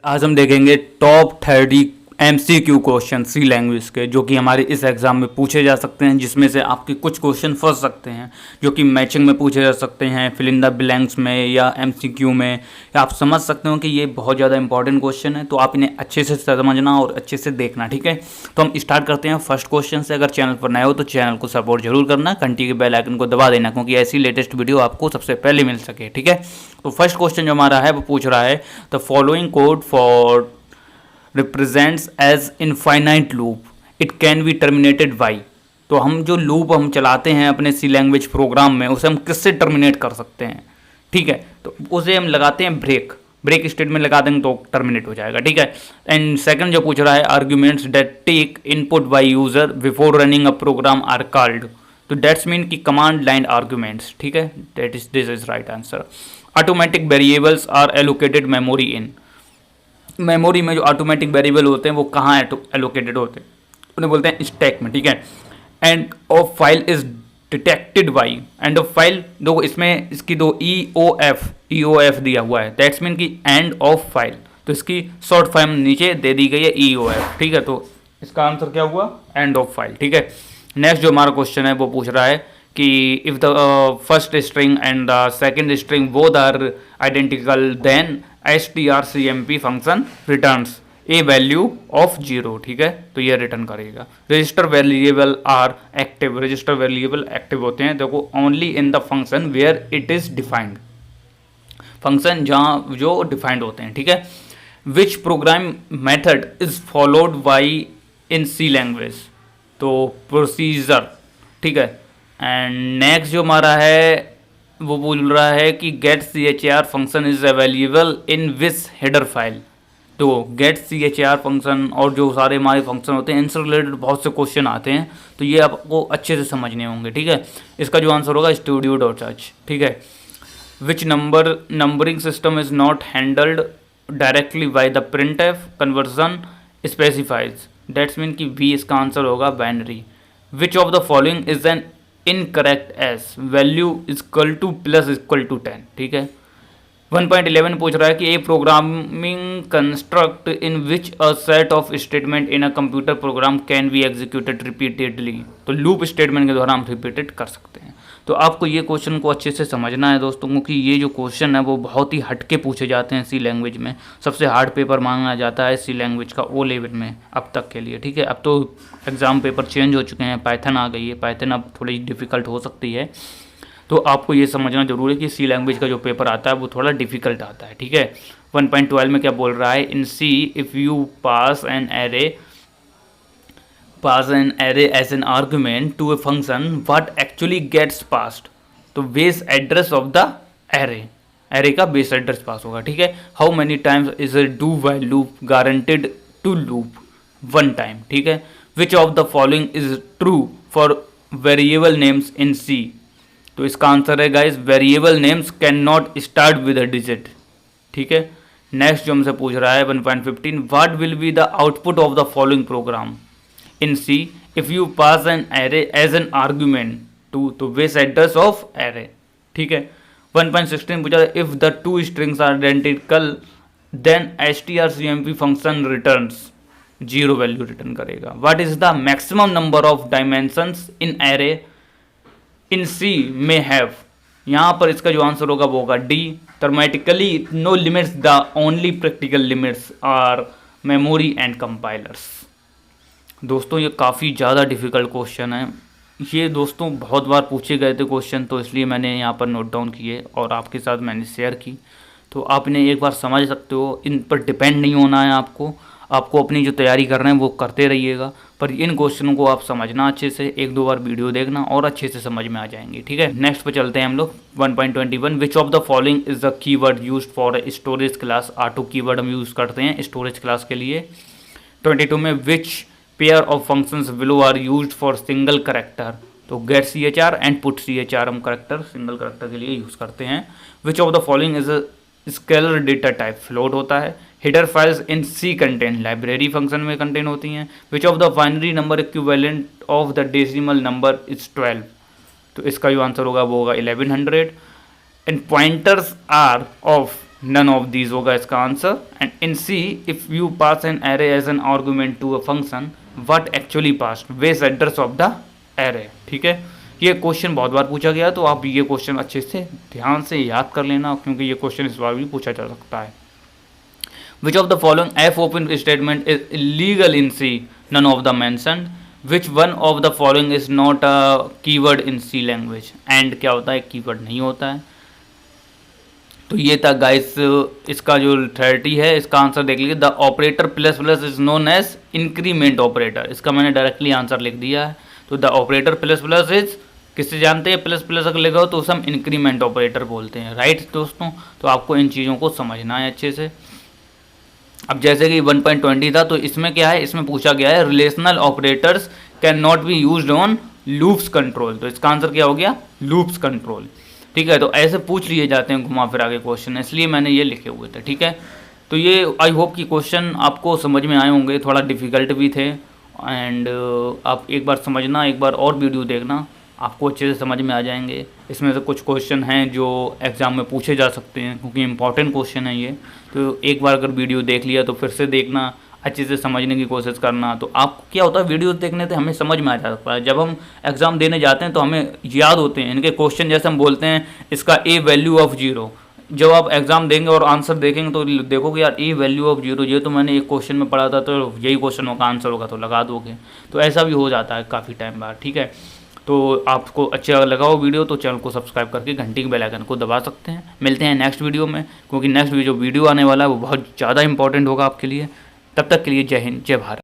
आज हम देखेंगे टॉप 30 MCQ क्वेश्चन सी लैंग्वेज के जो कि हमारे इस एग्ज़ाम में पूछे जा सकते हैं, जिसमें से आपके कुछ क्वेश्चन फंस सकते हैं जो कि मैचिंग में पूछे जा सकते हैं, फिल इन द ब्लैंक्स में या MCQ में, या आप समझ सकते हो कि ये बहुत ज़्यादा इंपॉर्टेंट क्वेश्चन है। तो आप इन्हें अच्छे से समझना और अच्छे से देखना, ठीक है। तो हम स्टार्ट करते हैं फर्स्ट क्वेश्चन से। अगर चैनल पर नए हो तो चैनल को सपोर्ट जरूर करना, घंटी के बेल आइकन को दबा देना क्योंकि ऐसी लेटेस्ट वीडियो आपको सबसे पहले मिल सके, ठीक है। तो फर्स्ट क्वेश्चन जो हमारा है वो पूछ रहा है the following code for represents as infinite loop, it can be terminated by. तो हम जो लूप हम चलाते हैं अपने सी लैंग्वेज प्रोग्राम में, उसे हम किससे टर्मिनेट कर सकते हैं, ठीक है। तो उसे हम लगाते हैं ब्रेक स्टेटमेंट लगा देंगे तो टर्मिनेट हो जाएगा, ठीक है। एंड सेकंड जो पूछ रहा है arguments that take input by user before running a program are called. तो दैट्स मीन की कमांड लाइन आर्ग्यूमेंट्स, ठीक है। This is right answer. Automatic variables are allocated memory in. Memory में जो ऑटोमेटिक वेरिएबल होते हैं वो कहाँ एलोकेटेड होते हैं, उन्हें बोलते हैं स्टैक में, ठीक है। End of file is detected by. End of file दो, इसमें इसकी दो ई ओ एफ दिया हुआ है, दैट्स मीन की एंड ऑफ फाइल। तो इसकी शॉर्ट फॉर्म नीचे दे दी गई है EOF, ठीक है। तो इसका आंसर क्या हुआ, एंड ऑफ फाइल, ठीक है। नेक्स्ट जो हमारा क्वेश्चन है वो पूछ रहा है कि if the first string and the second string both are identical then strcmp function returns a value of 0, ठीक है। तो ये रिटर्न करेगा। Register variable are active. Register variable active होते हैं देखो only in the function where it is defined, function जहाँ जो डिफाइंड होते हैं, ठीक है। Which program method is followed by in C language. तो प्रोसीजर, ठीक है। एंड नेक्स्ट जो हमारा है वो बोल रहा है कि get CHR function is available in this header file. तो गेट CHR फंक्शन और जो सारे हमारे फंक्शन होते हैं इनसे रिलेटेड बहुत से क्वेश्चन आते हैं, तो ये आपको अच्छे से समझने होंगे, ठीक है। इसका जो आंसर होगा studio.h, ठीक है। Which numbering system is not handled directly by the printf conversion specifies. That's mean कि V इसका आंसर होगा binary. Which of the following is an incorrect s value equal to plus equal to 10, ठीक है। 1.11 पूछ रहा है कि a programming construct in which a set of statement in a computer program can be executed repeatedly. तो loop statement के द्वारा हम रिपीटेड कर सकते हैं। तो आपको ये क्वेश्चन को अच्छे से समझना है दोस्तों, क्योंकि ये जो क्वेश्चन है वो बहुत ही हटके पूछे जाते हैं सी लैंग्वेज में। सबसे हार्ड पेपर मांगा जाता है सी लैंग्वेज का O लेवल में अब तक के लिए, ठीक है। अब तो एग्ज़ाम पेपर चेंज हो चुके हैं, पाइथन आ गई है, पाइथन अब थोड़ी डिफ़िकल्ट हो सकती है। तो आपको ये समझना जरूरी है कि सी लैंग्वेज का जो पेपर आता है वो थोड़ा डिफ़िकल्ट आता है, ठीक है। 1.12 में क्या बोल रहा है, in C if you pass an array as an argument to a function, what actually gets passed। तो base address of the array का बेस एड्रेस पास होगा, ठीक है। How many times is a do while loop guaranteed to loop, 1 time, ठीक है। Which of the following is true for variable names in C. तो इसका answer है guys variable names can not start with a digit, ठीक है। Next जो हमसे पूछ रहा है 1.15 what will be the output of the following program in C if you pass an array as an argument to तो base address of array, ठीक है। 1.16 पूछा if the two strings are identical then strcmp function returns 0 value return करेगा। What is the maximum number of dimensions in array in C में have. यहाँ पर इसका जो आंसर होगा वो होगा D। Theoretically no limits, the only practical limits are memory and compilers. दोस्तों ये काफ़ी ज़्यादा डिफ़िकल्ट क्वेश्चन है, ये दोस्तों बहुत बार पूछे गए थे क्वेश्चन, तो इसलिए मैंने यहाँ पर नोट डाउन किए और आपके साथ मैंने शेयर की। तो आप इन्हें एक बार समझ सकते हो, इन पर डिपेंड नहीं होना है आपको अपनी जो तैयारी कर रहे हैं वो करते रहिएगा, पर इन क्वेश्चनों को आप समझना अच्छे से, 1-2 बार वीडियो देखना और अच्छे से समझ में आ जाएंगे, ठीक है। नेक्स्ट पे चलते हैं हम लोग 1.21 which of the following is the keyword used for storage class. Auto keyword हम यूज़ करते हैं स्टोरेज क्लास के लिए। 22 में which pair of functions below are used for single character. तो get CHR and put CHR हम character single character के लिए यूज़ करते हैं। Which of the following is a scalar data type, float होता है। Header files in C contain, library function में contain होती हैं। Which of the binary number equivalent of the decimal number is 12। तो इसका जो आंसर होगा वो होगा 1100। And pointers are of none of these होगा इसका answer. And in C if you pass an array as an argument to a function what actually pass base address of the array. ठीक है, ये question बहुत बार पूछा गया, तो आप ये क्वेश्चन अच्छे से ध्यान से याद कर लेना, क्योंकि ये क्वेश्चन इस बार भी पूछा जा सकता है। Which of the following fopen statement is illegal in C, none of the mentioned. Which one of the following is not a keyword in C language. And क्या होता है, कीवर्ड नहीं होता है। तो ये था गाइस इसका जो 30 है, इसका आंसर देख लीजिए। The operator plus plus is known as increment operator, इसका मैंने डायरेक्टली आंसर लिख दिया है। तो the operator plus plus is, किससे जानते हैं, प्लस प्लस अगर लिखा हो तो उसे हम इंक्रीमेंट ऑपरेटर बोलते हैं। राइट दोस्तों, तो आपको इन चीज़ों को समझना है अच्छे से। अब जैसे कि 1.20 था, तो इसमें क्या है, इसमें पूछा गया है relational operators can not be used on loops control. तो इसका आंसर क्या हो गया, लूप्स कंट्रोल। ठीक है, तो ऐसे पूछ लिए जाते हैं घुमा फिरा के क्वेश्चन, इसलिए मैंने ये लिखे हुए थे। ठीक है, तो ये आई होप कि क्वेश्चन आपको समझ में आए होंगे, थोड़ा डिफ़िकल्ट भी थे। एंड आप एक बार समझना, एक बार और वीडियो देखना, आपको अच्छे से समझ में आ जाएंगे। इसमें से कुछ क्वेश्चन हैं जो एग्ज़ाम में पूछे जा सकते हैं, क्योंकि इंपॉर्टेंट क्वेश्चन है ये। तो एक बार अगर वीडियो देख लिया तो फिर से देखना, अच्छे से समझने की कोशिश करना। तो आपको क्या होता है, वीडियो देखने से हमें समझ में आ जाता है। जब हम एग्ज़ाम देने जाते हैं तो हमें याद होते हैं इनके क्वेश्चन। जैसे हम बोलते हैं इसका ए वैल्यू ऑफ 0, जब आप एग्ज़ाम देंगे और आंसर देखेंगे तो देखोगे यार ए वैल्यू ऑफ 0, ये तो मैंने एक क्वेश्चन में पढ़ा था, तो यही क्वेश्चन का आंसर होगा, तो लगा दोगे। तो ऐसा भी हो जाता है काफ़ी टाइम बाद। ठीक है, तो आपको अच्छा लगा हो वीडियो तो चैनल को सब्सक्राइब करके घंटी के बेल आइकन को दबा सकते हैं। मिलते हैं नेक्स्ट वीडियो में, क्योंकि नेक्स्ट जो वीडियो आने वाला है वो बहुत ज़्यादा इंपॉर्टेंट होगा आपके लिए। तब तक के लिए जय हिंद, जय भारत।